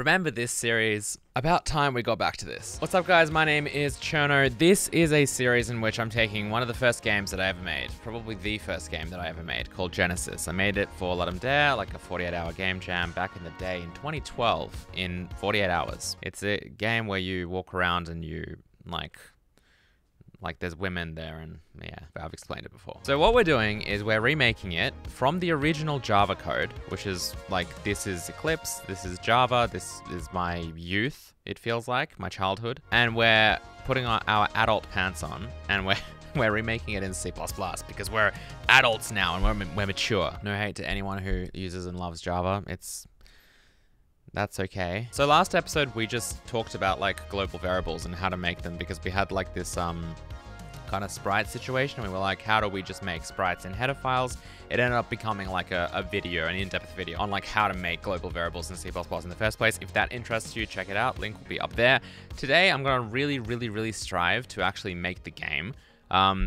Remember this series? About time we got back to this. What's up guys, my name is Cherno. This is a series in which I'm taking one of the first games that I ever made, probably the first game that I ever made, called Genesis. I made it for Let 'em Dare, like a 48-hour game jam back in the day in 2012 in 48 hours. It's a game where you walk around and you like there's women there, and yeah, I've explained it before. So what we're doing is we're remaking it from the original Java code, which is like, this is Eclipse, this is Java, this is my youth, it feels like, my childhood. And we're putting our adult pants on, and we're remaking it in C++ because we're adults now and we're mature. No hate to anyone who uses and loves Java. That's okay. So last episode, we just talked about like global variables and how to make them, because we had like this kind of sprite situation. We were like, how do we just make sprites in header files? It ended up becoming like a video, an in-depth video on like how to make global variables in C++ in the first place. If that interests you, check it out. Link will be up there. Today, I'm gonna really strive to actually make the game.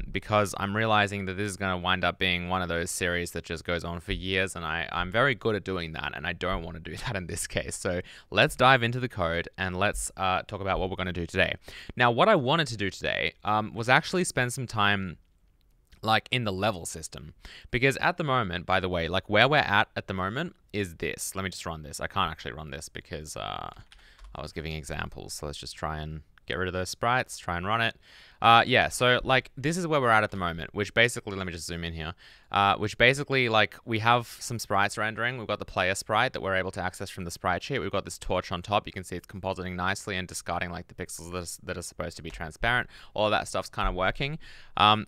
Because I'm realizing that this is going to wind up being one of those series that just goes on for years, and I'm very good at doing that, and I don't want to do that in this case. So let's dive into the code and let's talk about what we're going to do today. Now, what I wanted to do today was actually spend some time like in the level system, because at the moment, by the way, like where we're at the moment is this. Let me just run this. I can't actually run this because I was giving examples, so let's just try and get rid of those sprites, try and run it. Yeah, so like this is where we're at the moment, which basically, let me just zoom in here, which basically like we have some sprites rendering. We've got the player sprite that we're able to access from the sprite sheet. We've got this torch on top. You can see it's compositing nicely and discarding like the pixels that are supposed to be transparent. All of that stuff's kind of working.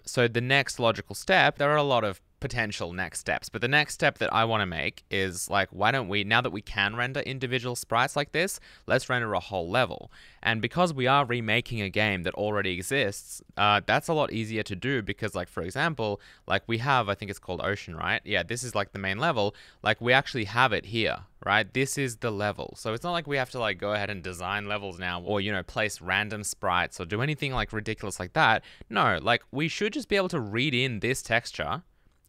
So the next logical step, there are a lot of potential next steps, but the next step that I want to make is like, why don't we, now that we can render individual sprites like this, let's render a whole level. And because we are remaking a game that already exists, that's a lot easier to do, because like, for example, like we have, I think it's called Ocean, right? Yeah, this is like the main level. Like we actually have it here, right? This is the level. So it's not like we have to like go ahead and design levels now, or, you know, place random sprites or do anything like ridiculous like that. No, like we should just be able to read in this texture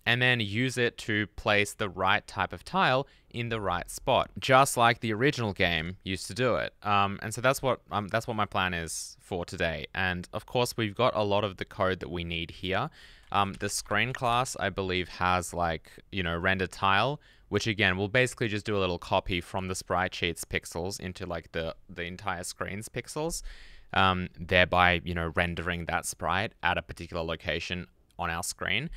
and then use it to place the right type of tile in the right spot, just like the original game used to do it. And so that's what my plan is for today. And of course, we've got a lot of the code that we need here. The screen class, I believe, has like, you know, render tile, which again, will basically just do a little copy from the sprite sheet's pixels into like the entire screen's pixels, thereby, you know, rendering that sprite at a particular location on our screen.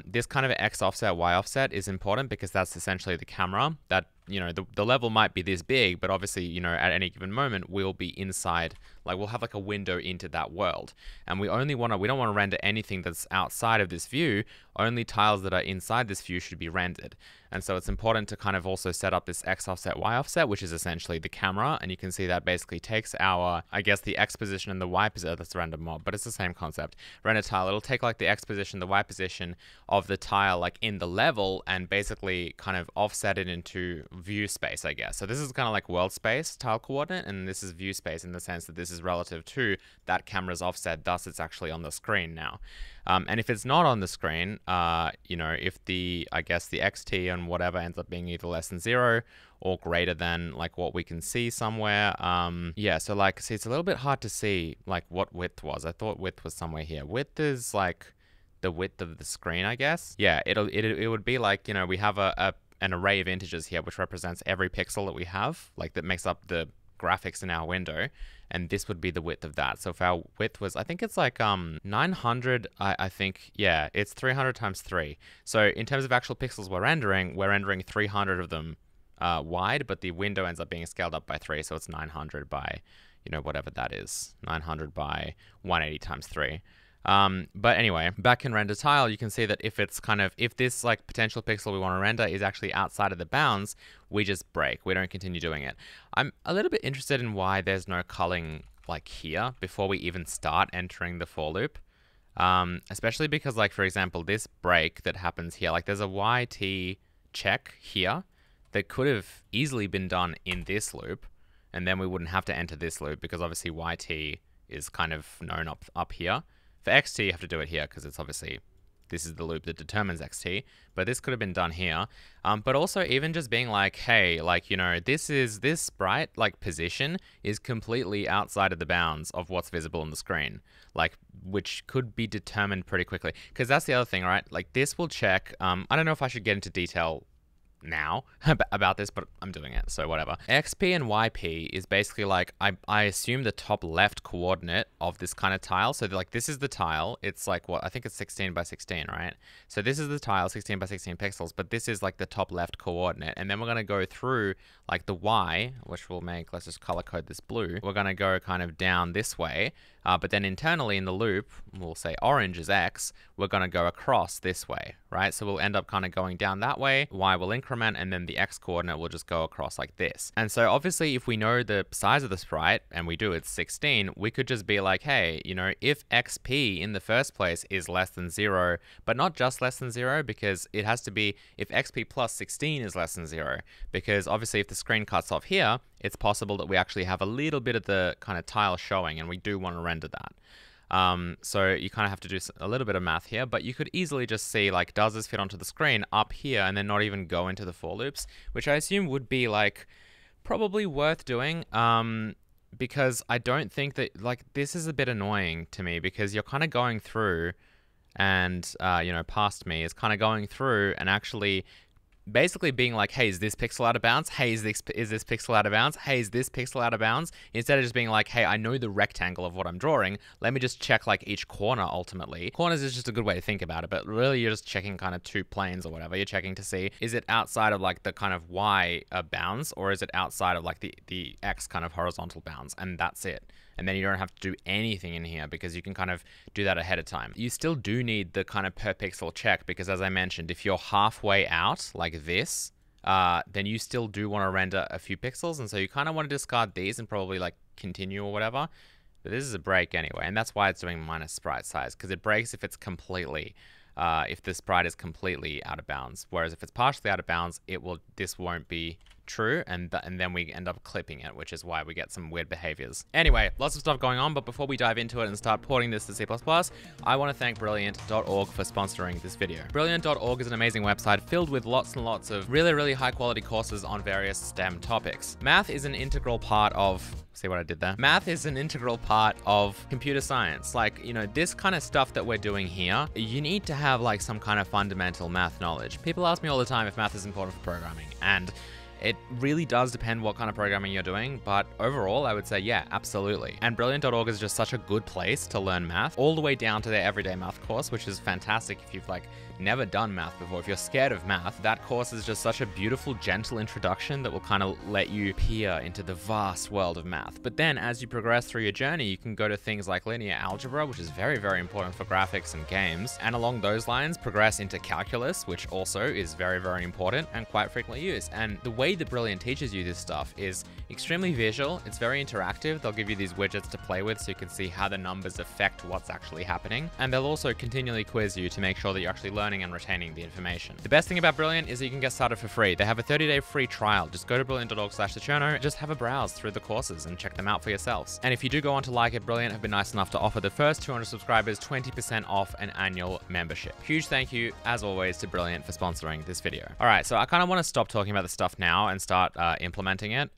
This kind of X offset, Y offset is important because that's essentially the camera that, you know, the level might be this big, but obviously, you know, at any given moment, we'll be inside, like we'll have like a window into that world. And we don't want to render anything that's outside of this view. Only tiles that are inside this view should be rendered. And so it's important to kind of also set up this X offset, Y offset, which is essentially the camera. And you can see that basically takes our, I guess, the X position and the Y position, that's random mob, but it's the same concept. Render tile, it'll take like the X position, the Y position of the tile like in the level and basically kind of offset it into view space, I guess. So this is kind of like world space tile coordinate, and this is view space in the sense that this is relative to that camera's offset, thus it's actually on the screen now. And if it's not on the screen, you know, if I guess the XT and whatever ends up being either less than 0 or greater than like what we can see somewhere. Yeah, so like, see, it's a little bit hard to see like what width was. I thought width was somewhere here. Width is like the width of the screen, I guess. Yeah, it would be like, you know, we have an array of integers here, which represents every pixel that we have, like that makes up the graphics in our window, and this would be the width of that. So if our width was, I think it's like 900, I think, yeah, it's 300 times 3. So in terms of actual pixels we're rendering 300 of them wide, but the window ends up being scaled up by 3, so it's 900 by, you know, whatever that is, 900 by 180 times 3. But anyway, back in render tile, you can see that if this like potential pixel we want to render is actually outside of the bounds, we just break. We don't continue doing it. I'm a little bit interested in why there's no culling like here before we even start entering the for loop. Especially because, like, for example, this break that happens here, like there's a YT check here that could have easily been done in this loop, and then we wouldn't have to enter this loop because obviously YT is kind of known up here. For XT, you have to do it here because it's obviously this is the loop that determines xt, but this could have been done here. But also even just being like, hey, like, you know, this sprite, like, position is completely outside of the bounds of what's visible on the screen, like, which could be determined pretty quickly. Because that's the other thing, right? Like, this will check, I don't know if I should get into detail now about this, but I'm doing it, so whatever. XP and YP is basically like, I assume the top left coordinate of this kind of tile. So like, this is the tile. It's like, what, I think it's 16 by 16, right? So this is the tile, 16 by 16 pixels, but this is like the top left coordinate. And then we're going to go through like the Y, which will make, let's just color code this blue. We're going to go kind of down this way. But then internally in the loop, we'll say orange is X, we're going to go across this way, right? So we'll end up kind of going down that way, Y will increment, and then the X coordinate will just go across like this. And so obviously if we know the size of the sprite, and we do, it's 16, we could just be like, hey, you know, if XP in the first place is less than 0, but not just less than 0, because it has to be if XP plus 16 is less than 0, because obviously if the screen cuts off here, it's possible that we actually have a little bit of the kind of tile showing, and we do want to render that. So you kind of have to do a little bit of math here, but you could easily just see, like, does this fit onto the screen up here and then not even go into the for loops, which I assume would be, like, probably worth doing, because I don't think that, like, this is a bit annoying to me, because you're kind of going through and, you know, past me is kind of going through and actually basically being like, hey, is this pixel out of bounds? Hey, is this pixel out of bounds? Hey, is this pixel out of bounds? Instead of just being like, hey, I know the rectangle of what I'm drawing. Let me just check like each corner ultimately. Corners is just a good way to think about it, but really you're just checking kind of two planes or whatever. You're checking to see, is it outside of like the kind of Y bounds, or is it outside of like the X kind of horizontal bounds? And that's it. And then you don't have to do anything in here because you can kind of do that ahead of time. You still do need the kind of per pixel check because, as I mentioned, if you're halfway out like this, then you still do want to render a few pixels. And so you kind of want to discard these and probably like continue or whatever. But this is a break anyway. And that's why it's doing minus sprite size, because it breaks if it's completely, if the sprite is completely out of bounds. Whereas if it's partially out of bounds, this won't be true, and then we end up clipping it, which is why we get some weird behaviors. Anyway, lots of stuff going on, but before we dive into it and start porting this to C++, I want to thank Brilliant.org for sponsoring this video. Brilliant.org is an amazing website filled with lots and lots of really, really high quality courses on various STEM topics. Math is an integral part of see what I did there? Math is an integral part of computer science. Like, you know, this kind of stuff that we're doing here, you need to have like some kind of fundamental math knowledge. People ask me all the time if math is important for programming, and it really does depend what kind of programming you're doing, but overall, I would say, yeah, absolutely. And Brilliant.org is just such a good place to learn math, all the way down to their everyday math course, which is fantastic if you've like never done math before. If you're scared of math, that course is just such a beautiful, gentle introduction that will kind of let you peer into the vast world of math. But then as you progress through your journey, you can go to things like linear algebra, which is very, very important for graphics and games. And along those lines, progress into calculus, which also is very, very important and quite frequently used. And the way that Brilliant teaches you this stuff is extremely visual. It's very interactive. They'll give you these widgets to play with so you can see how the numbers affect what's actually happening. And they'll also continually quiz you to make sure that you're actually learning and retaining the information. The best thing about Brilliant is that you can get started for free. They have a 30-day free trial. Just go to brilliant.org/thecherno, just have a browse through the courses and check them out for yourselves. And if you do go on to like it, Brilliant have been nice enough to offer the first 200 subscribers 20% off an annual membership. Huge thank you, as always, to Brilliant for sponsoring this video. All right, so I kind of want to stop talking about the stuff now and start implementing it,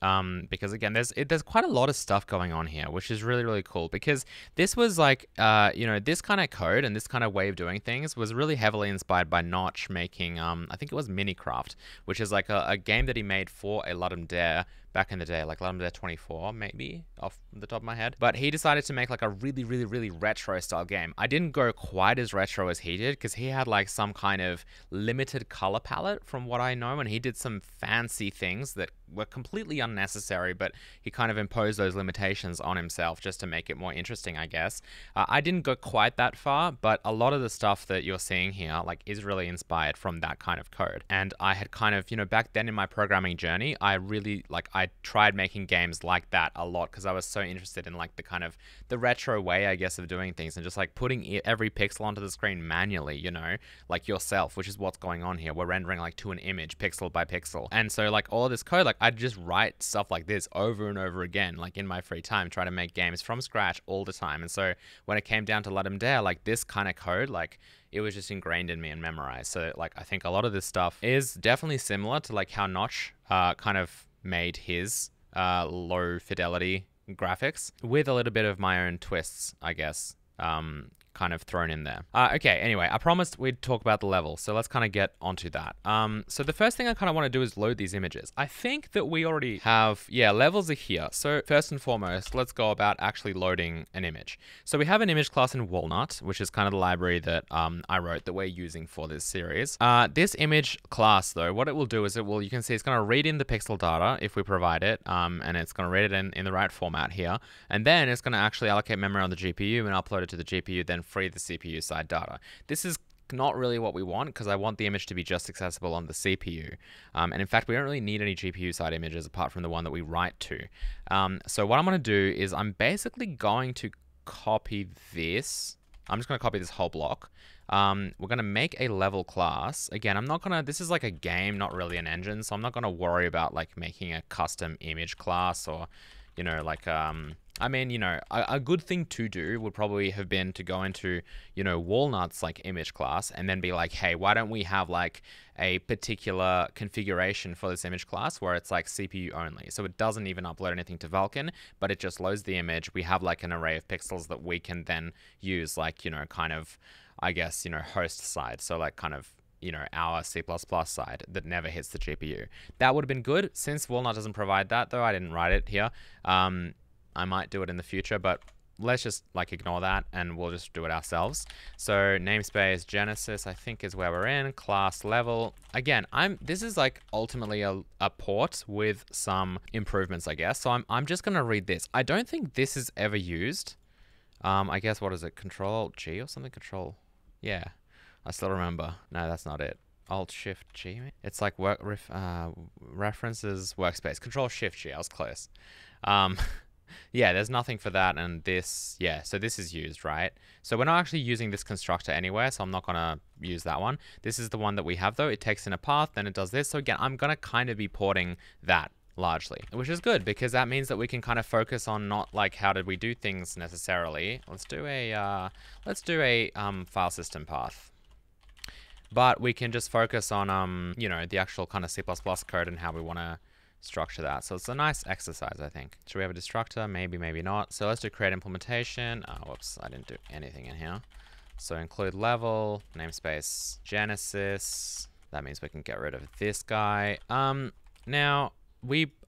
because again, there's quite a lot of stuff going on here, which is really, really cool, because this was like, you know, this kind of code and this kind of way of doing things was really heavily inspired by Notch making, I think it was Minecraft, which is like a game that he made for a Ludum Dare back in the day, like Ludum Dare 24, maybe, off the top of my head. But he decided to make like a really, really, really retro style game. I didn't go quite as retro as he did, because he had like some kind of limited color palette from what I know, and he did some fancy things that were completely unnecessary, but he kind of imposed those limitations on himself just to make it more interesting, I guess. I didn't go quite that far, but a lot of the stuff that you're seeing here like is really inspired from that kind of code. And I had kind of, you know, back then in my programming journey, I tried making games like that a lot because I was so interested in like the kind of the retro way, I guess, of doing things, and just like putting every pixel onto the screen manually, you know, like yourself, which is what's going on here. We're rendering like to an image pixel by pixel. And so like all of this code, like I'd just write stuff like this over and over again, like in my free time, try to make games from scratch all the time. And so when it came down to Let 'Em Dare, like this kind of code, like it was just ingrained in me and memorized. So like I think a lot of this stuff is definitely similar to like how Notch kind of made his low fidelity graphics with a little bit of my own twists, I guess. Kind of thrown in there. Okay, anyway, I promised we'd talk about the level, so let's kind of get onto that. So the first thing I kind of want to do is load these images. I think that we already have, yeah, levels are here. So first and foremost, let's go about actually loading an image. So we have an image class in Walnut, which is kind of the library that I wrote that we're using for this series. This image class, though, what it will do is you can see it's going to read in the pixel data if we provide it, and it's going to read it in the right format here, and then it's going to actually allocate memory on the GPU and upload it to the GPU, then free the CPU side data. This is not really what we want because I want the image to be just accessible on the CPU. And in fact, we don't really need any GPU side images apart from the one that we write to. So what I'm going to do is I'm basically going to copy this. I'm just going to copy this whole block. We're going to make a level class. Again, I'm not going to, this is like a game, not really an engine. So I'm not going to worry about like making a custom image class or, you know, like, I mean, you know, a good thing to do would probably have been to go into, you know, Walnut's like image class and then be like, hey, why don't we have like a particular configuration for this image class where it's like CPU only. So it doesn't even upload anything to Vulkan, but it just loads the image. We have like an array of pixels that we can then use like, you know, kind of, I guess, you know, host side. So like kind of, you know, our C++ side that never hits the GPU. That would have been good. Since Walnut doesn't provide that, though, I didn't write it here. I might do it in the future, but let's just like ignore that and we'll just do it ourselves. So namespace Genesis, I think is where we're in. Class level. Again, this is like ultimately a port with some improvements, I guess. So I'm just gonna read this. I don't think this is ever used. I guess, what is it? Control G or something? Control. Yeah, I still remember. No, that's not it. Alt Shift G. It's like references workspace. Control Shift G. I was close. Yeah, there's nothing for that, and this, yeah, so this is used, right? So we're not actually using this constructor anywhere, so I'm not gonna use that one. This is the one that we have, though. It takes in a path, then it does this. So again, I'm gonna kind of be porting that largely, which is good because that means that we can kind of focus on not like how did we do things necessarily. Let's do a file system path. But we can just focus on, you know, the actual kind of C++ code and how we want to structure that. So it's a nice exercise, I think. Should we have a destructor? Maybe, maybe not. So let's do create implementation. Oh, whoops, I didn't do anything in here. So include level, namespace Genesis. That means we can get rid of this guy. Now,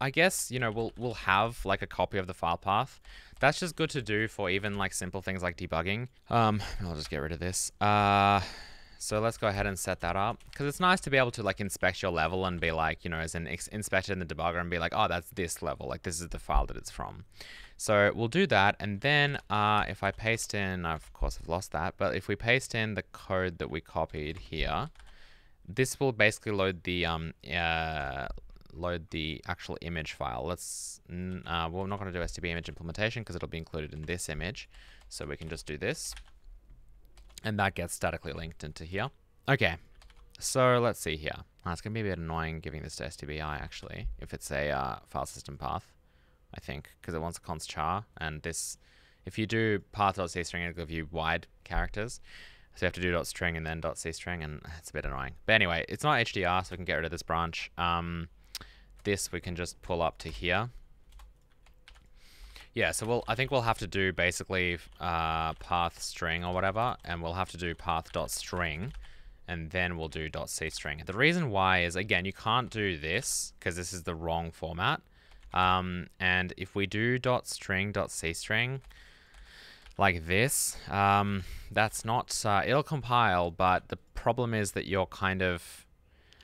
I guess, you know, we'll have like a copy of the file path. That's just good to do for even like simple things like debugging. I'll just get rid of this. So let's go ahead and set that up because it's nice to be able to like inspect your level and be like, you know, as an inspect it in the debugger and be like, oh, that's this level. Like this is the file that it's from. So we'll do that. And then if I paste in, of course I've lost that, but if we paste in the code that we copied here, this will basically load the actual image file. We're not going to do STB image implementation because it'll be included in this image. So we can just do this. And that gets statically linked into here. Okay, so let's see here. It's going to be a bit annoying giving this to STBI, actually, if it's a file system path, I think, because it wants a const char. And this, if you do path.cstring, it'll give you wide characters. So you have to do .string and then .cstring, and it's a bit annoying. But anyway, it's not HDR, so we can get rid of this branch. This we can just pull up to here. Yeah, so I think we'll have to do basically path string or whatever, and we'll have to do path.string, and then we'll do .cstring. The reason why is, again, you can't do this because this is the wrong format. And if we do .string.cstring like this, that's not, it'll compile, but the problem is that you're kind of,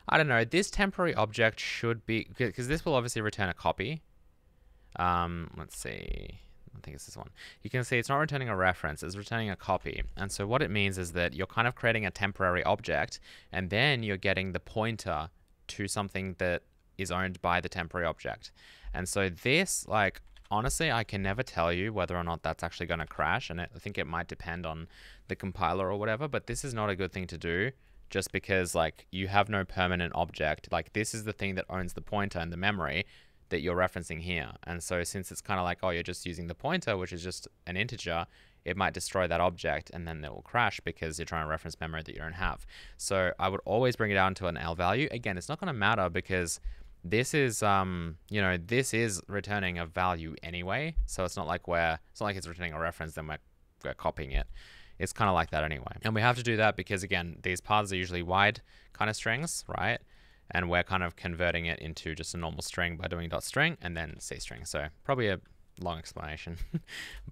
I don't know, this temporary object should be, because this will obviously return a copy. Let's see. I think it's this one. You can see it's not returning a reference, it's returning a copy. And so what it means is that you're kind of creating a temporary object, and then you're getting the pointer to something that is owned by the temporary object. And so this, like, honestly, I can never tell you whether or not that's actually going to crash, and I think it might depend on the compiler or whatever, but this is not a good thing to do just because like you have no permanent object. Like this is the thing that owns the pointer and the memory that you're referencing here. And so since it's kind of like, oh, you're just using the pointer, which is just an integer, it might destroy that object and then it will crash because you're trying to reference memory that you don't have. So I would always bring it down to an L value. Again, it's not going to matter because this is, you know, this is returning a value anyway. So it's not like it's returning a reference, then we're copying it. It's kind of like that anyway. And we have to do that because, again, these paths are usually wide kind of strings, right? And we're kind of converting it into just a normal string by doing .string and then C-string. So probably a long explanation,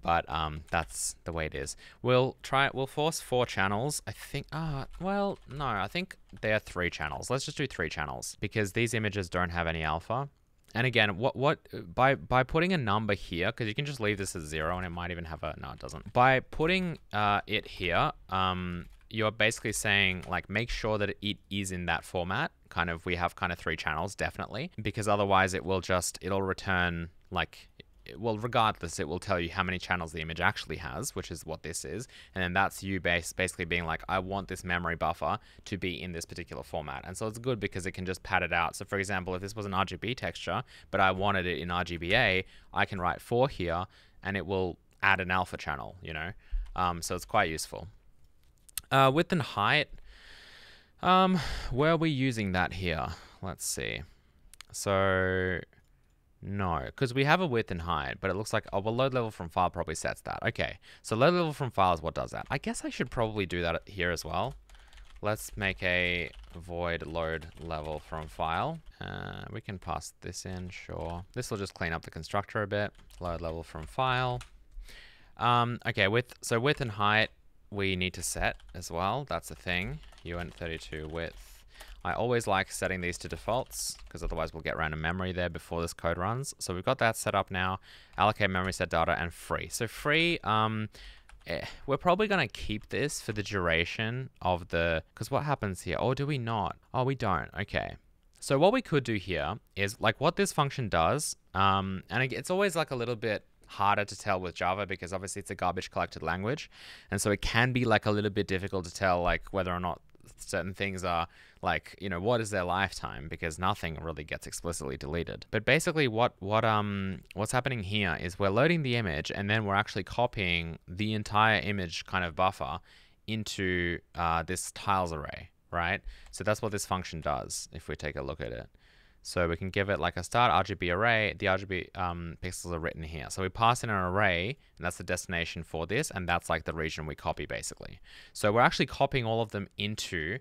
but that's the way it is. We'll force 4 channels. I think, well, no, I think there are 3 channels. Let's just do 3 channels because these images don't have any alpha. And again, by putting a number here, because you can just leave this as 0 and it might even have a, no, it doesn't. By putting it here, you're basically saying like, make sure that it is in that format. Kind of, we have kind of 3 channels, definitely, because otherwise it'll return like, well, regardless, it will tell you how many channels the image actually has, which is what this is. And then that's you basically being like, I want this memory buffer to be in this particular format. And so it's good because it can just pad it out. So for example, if this was an RGB texture, but I wanted it in RGBA, I can write 4 here and it will add an alpha channel, you know? So it's quite useful. Width and height, where are we using that here? Let's see. So no, because we have a width and height, but it looks like, oh, well, load level from file probably sets that. Okay, so load level from file is what does that. I guess I should probably do that here as well. Let's make a void load level from file. We can pass this in, sure. This will just clean up the constructor a bit. Load level from file. Okay, width and height we need to set as well. That's a thing. uint32 width. I always like setting these to defaults because otherwise we'll get random memory there before this code runs. So we've got that set up now. Allocate memory, set data, and free. So free, we're probably going to keep this for the duration of the, because what happens here? Oh, do we not? Oh, we don't. Okay. So what we could do here is like what this function does. And it's always like a little bit harder to tell with Java because obviously it's a garbage collected language. And so it can be like a little bit difficult to tell like whether or not certain things are like, you know, what is their lifetime, because nothing really gets explicitly deleted. But basically what's happening here is we're loading the image and then we're actually copying the entire image kind of buffer into this tiles array, right? So that's what this function does if we take a look at it. So we can give it like a start RGB array. The RGB pixels are written here. So we pass in an array, and that's the destination for this, and that's like the region we copy basically. So we're actually copying all of them into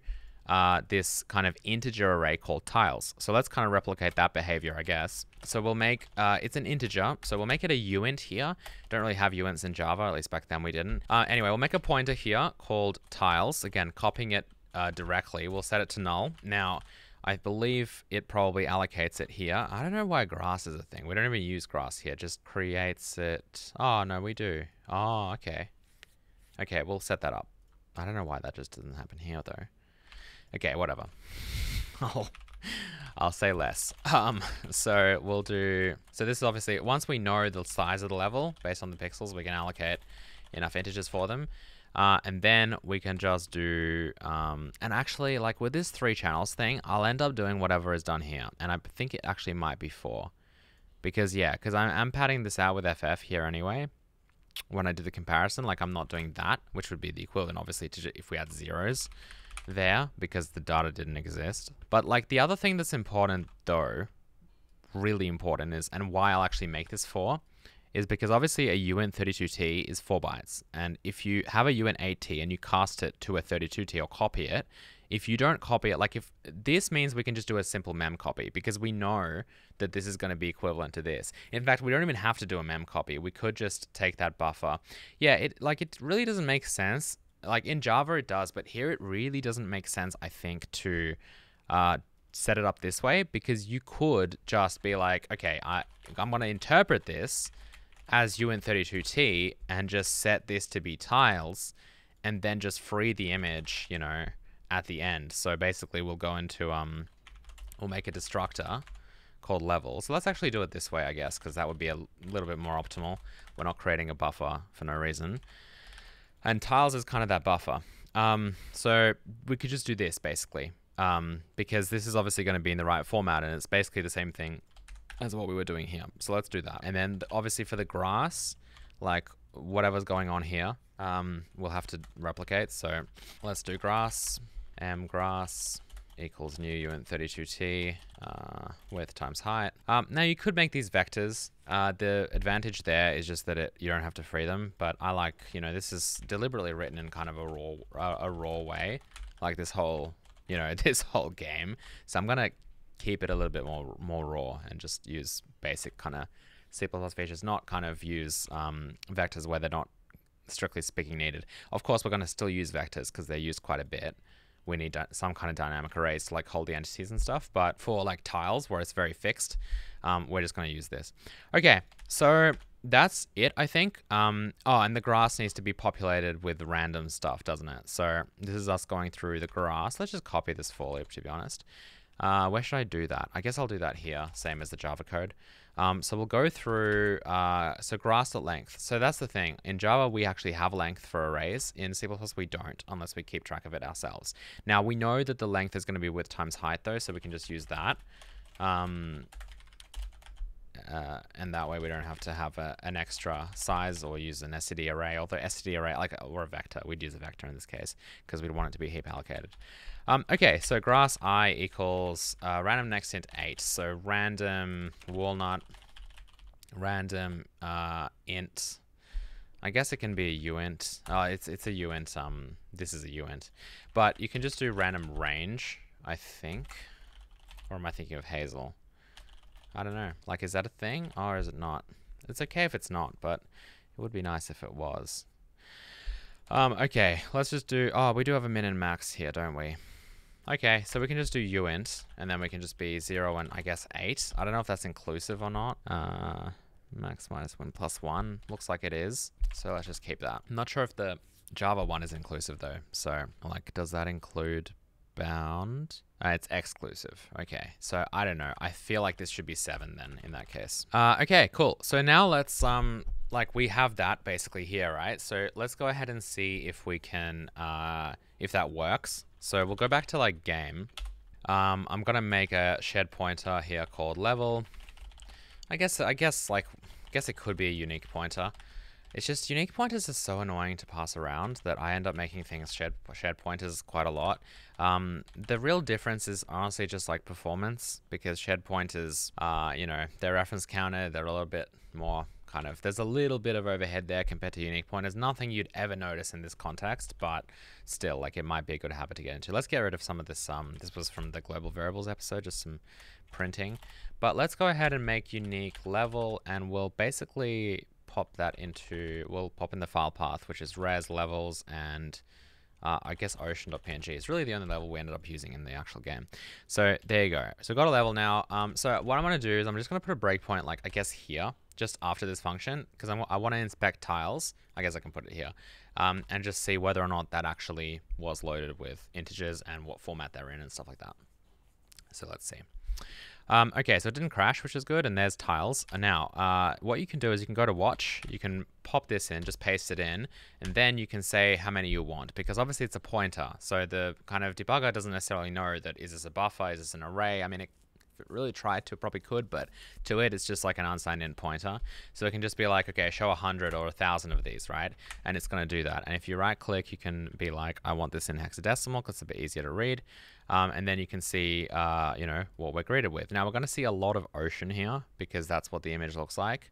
this kind of integer array called tiles. So let's kind of replicate that behavior, I guess. So we'll make, it's an integer, so we'll make it a uint here. Don't really have uints in Java, at least back then we didn't. Anyway, we'll make a pointer here called tiles. Again, copying it directly. We'll set it to null. Now, I believe it probably allocates it here. I don't know why grass is a thing. We don't even use grass here. Just creates it. Oh, no, we do. Oh, okay. Okay, we'll set that up. I don't know why that just doesn't happen here, though. Okay, whatever. I'll say less. So we'll do... So this is obviously... Once we know the size of the level, based on the pixels, we can allocate enough integers for them. And then we can just do, and actually like with this 3 channels thing, I'll end up doing whatever is done here. And I think it actually might be 4 because I'm padding this out with FF here anyway. When I do the comparison, like I'm not doing that, which would be the equivalent obviously to if we had zeros there because the data didn't exist. But like the other thing that's important though, really important is, and why I'll actually make this 4, is because obviously a uint32t is 4 bytes. And if you have a uint8t and you cast it to a 32t or copy it, if you don't copy it, like if this means we can just do a simple mem copy because we know that this is going to be equivalent to this. In fact, we don't even have to do a mem copy. We could just take that buffer. Yeah, it really doesn't make sense. Like in Java it does, but here it really doesn't make sense, I think, to set it up this way because you could just be like, okay, I'm going to interpret this as uint32t and just set this to be tiles and then just free the image, you know, at the end. So basically we'll go into, we'll make a destructor called level. So let's actually do it this way, I guess, because that would be a little bit more optimal. We're not creating a buffer for no reason. And tiles is kind of that buffer. So we could just do this basically, because this is obviously going to be in the right format, and it's basically the same thing as what we were doing here. So let's do that. And then obviously for the grass, like whatever's going on here, we'll have to replicate. So let's do grass, grass equals new uint32t, width times height. Now you could make these vectors. The advantage there is just that you don't have to free them, but I like, this is deliberately written in kind of a raw way, like this whole, this whole game. So I'm gonna keep it a little bit more raw and just use basic kind of C++ features, not kind of use vectors where they're not strictly speaking needed. Of course, we're going to still use vectors because they're used quite a bit. We need some kind of dynamic arrays to like hold the entities and stuff, but for like tiles where it's very fixed, we're just going to use this. Okay, so that's it, I think. Oh, and the grass needs to be populated with random stuff, doesn't it? So this is us going through the grass. Let's just copy this for loop, to be honest. Where should I do that? I guess I'll do that here, same as the Java code. So we'll go through, so grass.length. So that's the thing. In Java, we actually have length for arrays. In C++, we don't, unless we keep track of it ourselves. Now, we know that the length is going to be width times height, though, so we can just use that. And that way we don't have to have an extra size or use an std array, although std array, or a vector, we'd use a vector in this case, because we'd want it to be heap allocated. Okay, so grass I equals random next int 8. So random walnut, random int. I guess it can be a uint. It's a uint. This is a uint, but you can just do random range, I think. Or am I thinking of Hazel? I don't know. Like, is that a thing or is it not? It's okay if it's not, but it would be nice if it was. Okay, let's just do. Oh, we do have a min and max here, don't we? Okay, so we can just do uint, and then we can just be 0 and I guess 8. I don't know if that's inclusive or not. Max minus 1 plus 1. Looks like it is. So let's just keep that. I'm not sure if the Java one is inclusive though. So like, does that include bound? It's exclusive. Okay, so I don't know. I feel like this should be 7 then in that case. Okay, cool. So now let's like we have that basically here, right? So let's go ahead and see if we can if that works. So we'll go back to like game. I'm gonna make a shared pointer here called level. I guess it could be a unique pointer. It's just unique pointers are so annoying to pass around that I end up making things shared pointers quite a lot. The real difference is honestly just like performance, because shared pointers, they're reference counted, they're a little bit more kind of, there's a little bit of overhead there compared to unique pointers. Nothing you'd ever notice in this context, but still, like, it might be a good habit to get into. Let's get rid of some of this. This was from the global variables episode, just some printing. But let's go ahead and make unique level, and we'll basically pop that into, we'll pop in the file path, which is res levels and I guess ocean.png. It's really the only level we ended up using in the actual game. So there you go. So we've got a level now. So what I'm going to do is I'm just going to put a breakpoint, like I guess here, just after this function, because I want to inspect tiles. I guess I can put it here, and just see whether or not that actually was loaded with integers and what format they're in and stuff like that. So let's see. Okay, so it didn't crash, which is good, and there's tiles. And now, what you can do is you can go to watch, you can pop this in, just paste it in, and then you can say how many you want, because obviously it's a pointer, so the kind of debugger doesn't necessarily know that is this a buffer, is this an array. I mean, if it really tried to, it probably could, but to it, it's just like an unsigned in pointer. So it can just be like, okay, show 100 or 1,000 of these, right? And it's going to do that. And if you right click, you can be like, I want this in hexadecimal because it's a bit easier to read. And then you can see, what we're greeted with. Now we're going to see a lot of ocean here because that's what the image looks like,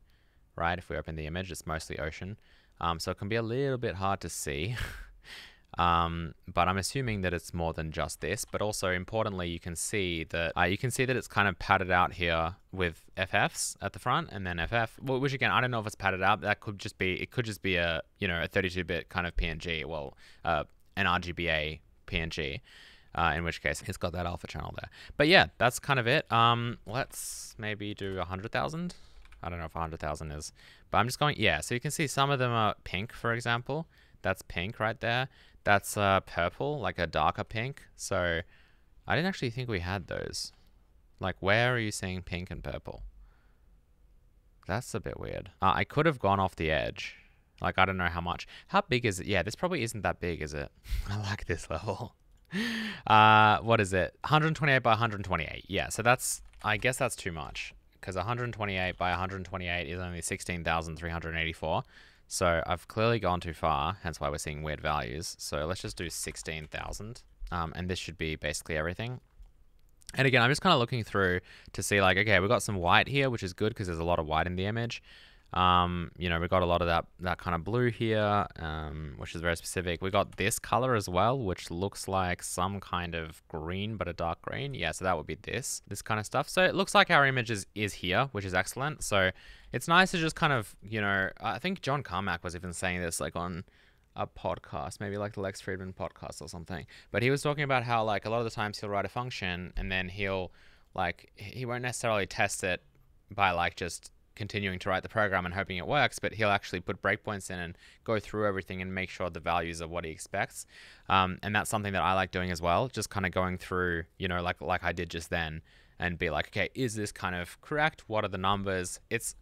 right? If we open the image, it's mostly ocean. So it can be a little bit hard to see. But I'm assuming that it's more than just this, but also importantly, you can see that it's kind of padded out here with FFs at the front and then FF, which again, I don't know if it's padded out. That could just be, it could just be a 32-bit kind of PNG, an RGBA PNG. In which case it's got that alpha channel there. But yeah, that's kind of it. Let's maybe do 100,000. I don't know if 100,000 is, but I'm just going, yeah. So you can see some of them are pink, for example. That's pink right there. That's purple, like a darker pink. So I didn't actually think we had those. Like, where are you seeing pink and purple? That's a bit weird. I could have gone off the edge. Like, I don't know how much. How big is it? Yeah, this probably isn't that big, is it? I like this level. What is it? 128 by 128. Yeah, so that's, I guess that's too much, because 128 by 128 is only 16,384. So I've clearly gone too far, hence why we're seeing weird values. So let's just do 16,000. And this should be basically everything. And again, I'm just kind of looking through to see like, okay, we've got some white here, which is good because there's a lot of white in the image. You know, we've got a lot of that kind of blue here, which is very specific. We got this color as well, which looks like some kind of green, but a dark green. Yeah, so that would be this kind of stuff. So it looks like our image is here, which is excellent. So it's nice to just kind of, you know, I think John Carmack was even saying this like on a podcast, maybe like the Lex Friedman podcast or something. But he was talking about how like a lot of the times he'll write a function and then he won't necessarily test it by like just continuing to write the program and hoping it works, but he'll actually put breakpoints in and go through everything and make sure the values are what he expects. And that's something that I like doing as well, just kind of going through, you know, like I did just then, and be like, okay, is this kind of correct? What are the numbers? It's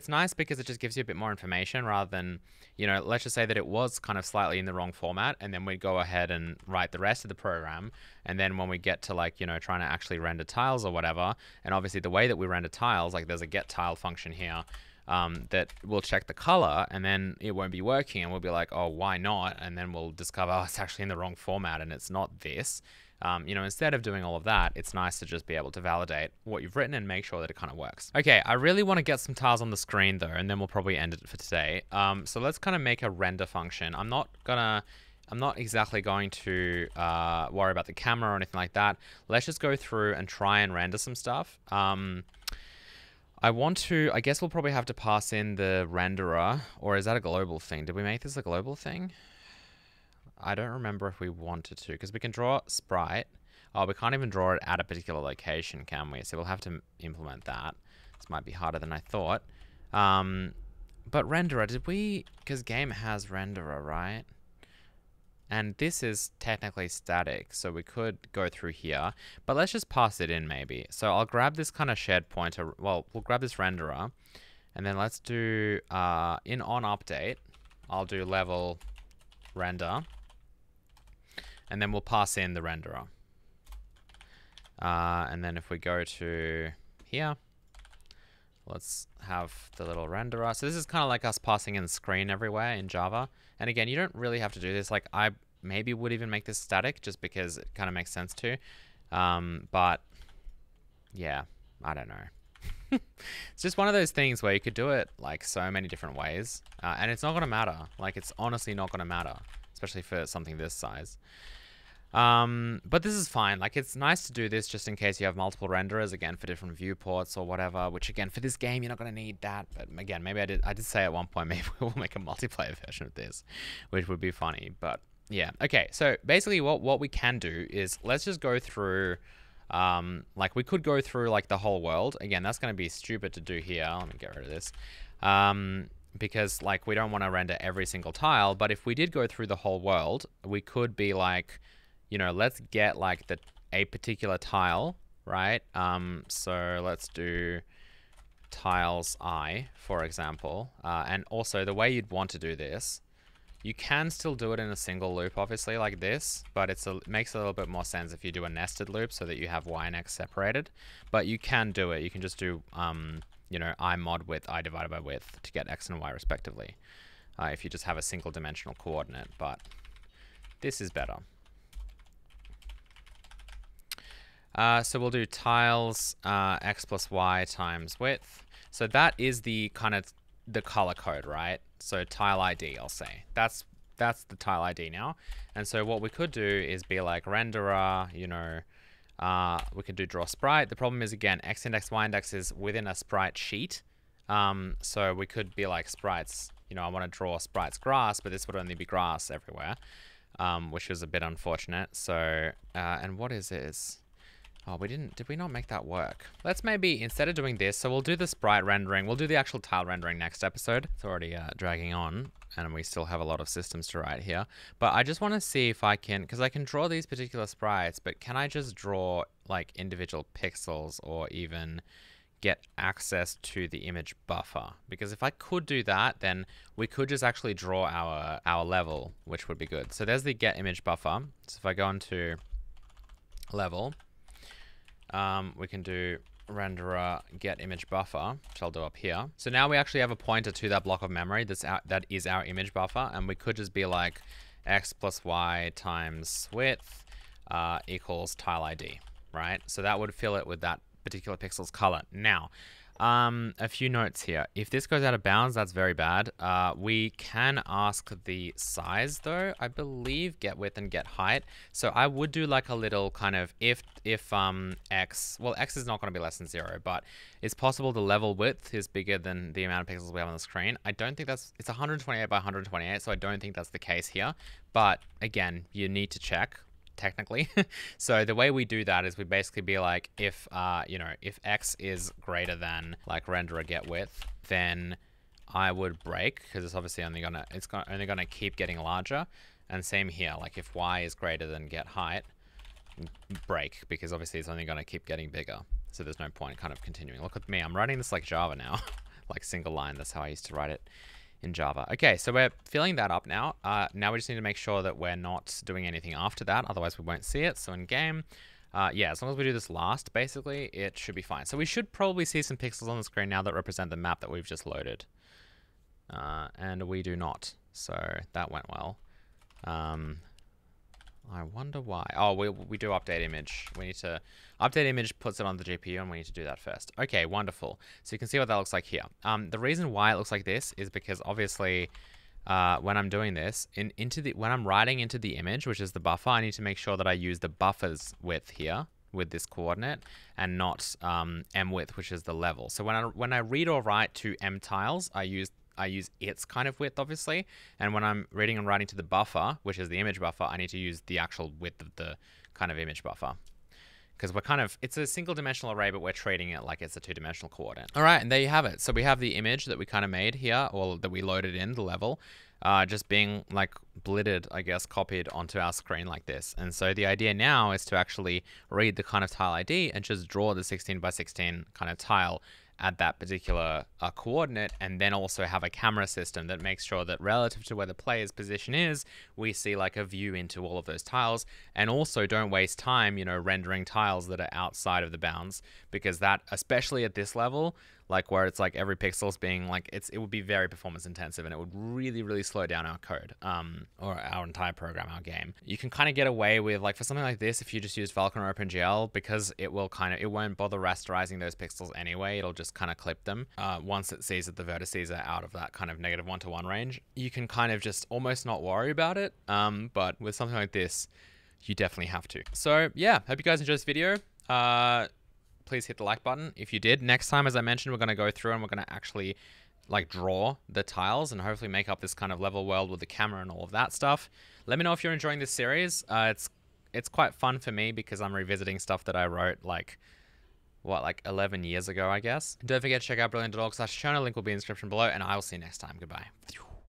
nice because it just gives you a bit more information rather than, you know, let's just say that it was kind of slightly in the wrong format, and then we go ahead and write the rest of the program. And then when we get to like, you know, trying to actually render tiles or whatever, and obviously the way that we render tiles, like there's a get tile function here that will check the color, and then it won't be working, and we'll be like, oh, why not? And then we'll discover, oh, it's actually in the wrong format and it's not this. You know, instead of doing all of that, it's nice to just be able to validate what you've written and make sure that it kind of works. Okay, I really want to get some tiles on the screen though, and then we'll probably end it for today. So let's kind of make a render function. I'm not exactly going to worry about the camera or anything like that. Let's just go through and try and render some stuff. I guess we'll probably have to pass in the renderer, or is that a global thing? Did we make this a global thing? I don't remember if we wanted to, because we can draw sprite. Oh, we can't even draw it at a particular location, can we? So we'll have to implement that. This might be harder than I thought. But renderer, did we... Because game has renderer, right? And this is technically static, so we could go through here. But let's just pass it in, maybe. So I'll grab this kind of shared pointer. Well, we'll grab this renderer. And then let's do... in onUpdate, I'll do level render. And then we'll pass in the renderer. And then if we go to here, let's have the little renderer. So this is kind of like us passing in the screen everywhere in Java. And again, you don't really have to do this. Like I maybe would even make this static just because it kind of makes sense to. But yeah, I don't know. It's just one of those things where you could do it like so many different ways. And it's not going to matter. Like it's honestly not going to matter, especially for something this size. But this is fine. Like it's nice to do this just in case you have multiple renderers, again, for different viewports or whatever, which again, for this game, you're not going to need that. But again, maybe I did say at one point, maybe we'll make a multiplayer version of this, which would be funny. But yeah. Okay. So basically what we can do is let's just go through, like we could go through like the whole world. Again, that's going to be stupid to do here. Let me get rid of this. Because like we don't want to render every single tile, but if we did go through the whole world, we could be like, you know, let's get like a particular tile, right? So let's do tiles I, for example. And also the way you'd want to do this, you can still do it in a single loop, obviously, like this, but it makes a little bit more sense if you do a nested loop so that you have y and x separated. But you can do it. You can just do, you know, I mod width, I divided by width to get x and y respectively. If you just have a single dimensional coordinate, but this is better. So we'll do tiles x plus y times width. So that is the kind of the color code, right? So tile ID, I'll say. That's the tile ID now. And so what we could do is be like renderer, you know, we could do draw sprite. The problem is, again, x index, y index is within a sprite sheet. So we could be like sprites, you know, I want to draw sprites grass, but this would only be grass everywhere, which was a bit unfortunate. So, and what is this? Oh, did we not make that work? Let's maybe, instead of doing this, so we'll do the sprite rendering. We'll do the actual tile rendering next episode. It's already dragging on, and we still have a lot of systems to write here. But I just want to see if I can, because I can draw these particular sprites, but can I just draw like individual pixels, or even get access to the image buffer. Because if I could do that, then we could just actually draw our level, which would be good. So there's the get image buffer. So if I go into level, we can do renderer get image buffer, which I'll do up here. So now we actually have a pointer to that block of memory that is our image buffer, and we could just be like x plus y times width equals tile ID, right? So that would fill it with that particular pixel's color. Now, a few notes here. If this goes out of bounds, that's very bad. We can ask the size though, I believe, get width and get height. So I would do like a little kind of if x, well, x is not going to be less than 0, but it's possible the level width is bigger than the amount of pixels we have on the screen. I don't think it's 128 by 128, so I don't think that's the case here. But again, you need to check, technically. So the way we do that is we basically be like, if if x is greater than like renderer get width, then I would break, because it's obviously only gonna keep getting larger. And same here, like if y is greater than get height, break, because obviously it's only gonna keep getting bigger. So there's no point kind of continuing. Look at me, I'm writing this like Java now, like single line. That's how I used to write it in Java. Okay, so we're filling that up now. Now we just need to make sure that we're not doing anything after that, otherwise we won't see it. So in game, yeah, as long as we do this last, basically, it should be fine. So we should probably see some pixels on the screen now that represent the map that we've just loaded. And we do not, so that went well. I wonder why. Oh, we do update image. We need to update image, puts it on the GPU, and we need to do that first. Okay, wonderful. So you can see what that looks like here. The reason why it looks like this is because obviously when I'm doing this, when I'm writing into the image, which is the buffer, I need to make sure that I use the buffer's width here with this coordinate and not m width, which is the level. So when I read or write to m tiles, I use its kind of width, obviously. And when I'm reading and writing to the buffer, which is the image buffer, I need to use the actual width of the kind of image buffer. Because it's a single dimensional array, but we're treating it like it's a two-dimensional coordinate. All right, and there you have it. So we have the image that we kind of made here, or that we loaded in the level, just being like blitted, I guess, copied onto our screen like this. And so the idea now is to actually read the kind of tile ID and just draw the 16 by 16 kind of tile at that particular coordinate, and then also have a camera system that makes sure that relative to where the player's position is, we see like a view into all of those tiles. And also don't waste time, rendering tiles that are outside of the bounds, because that, especially at this level, like where it's like every pixel's being like, it would be very performance intensive, and it would really, really slow down our code, or our entire program, our game. You can kind of get away with, like, for something like this, if you just use Vulkan or OpenGL, because it won't bother rasterizing those pixels anyway. It'll just kind of clip them once it sees that the vertices are out of that kind of -1-to-1 range. You can kind of just almost not worry about it, but with something like this, you definitely have to. So yeah, hope you guys enjoyed this video. Please hit the like button if you did. Next time, as I mentioned, we're going to go through and we're going to actually like draw the tiles and hopefully make up this kind of level world with the camera and all of that stuff. Let me know if you're enjoying this series. It's quite fun for me because I'm revisiting stuff that I wrote like 11 years ago, I guess. Don't forget to check out brilliant.org/Cherno. Link will be in the description below, and I will see you next time. Goodbye.